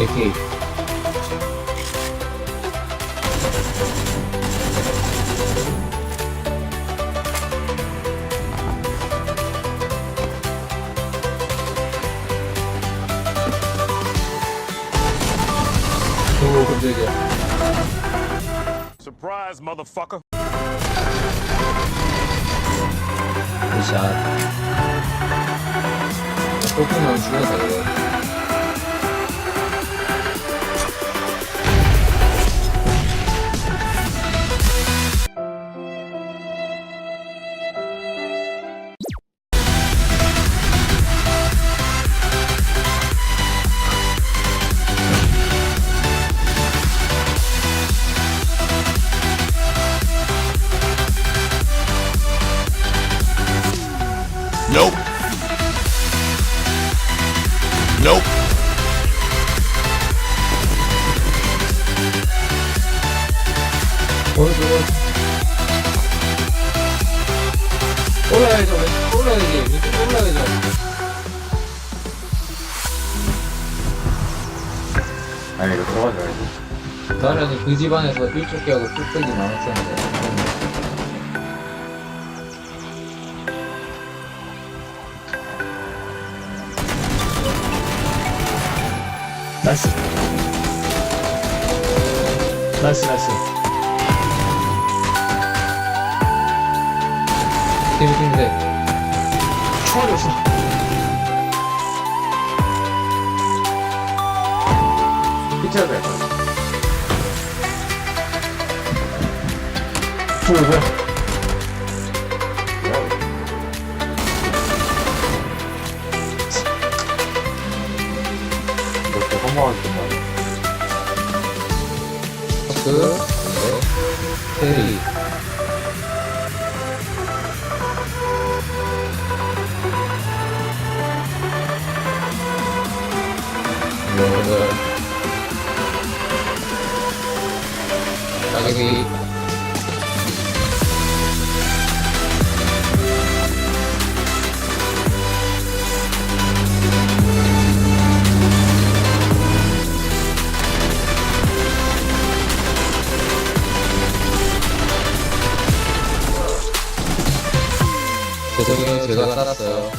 AK. 오, 깜짝이야. Surprise, motherfucker. 샷. 뽑으면 죽어서 이거. Nope. Nope. 올라야죠. 왼쪽 올라야지. 왼쪽 올라야죠. 아니 이거 들어가줘야지. 나란히 그 집안에서 일쪽기하고 뚝배기 나눴었는데. 나이스. 나이스 나이스. 팀인데. 총알이 없어. 피쳐야 돼. 총알 뭐야? 이렇게 허무하게 말이야. 그, 테리. 이거를 따개비. 죄송해요, 제가 쌌어요.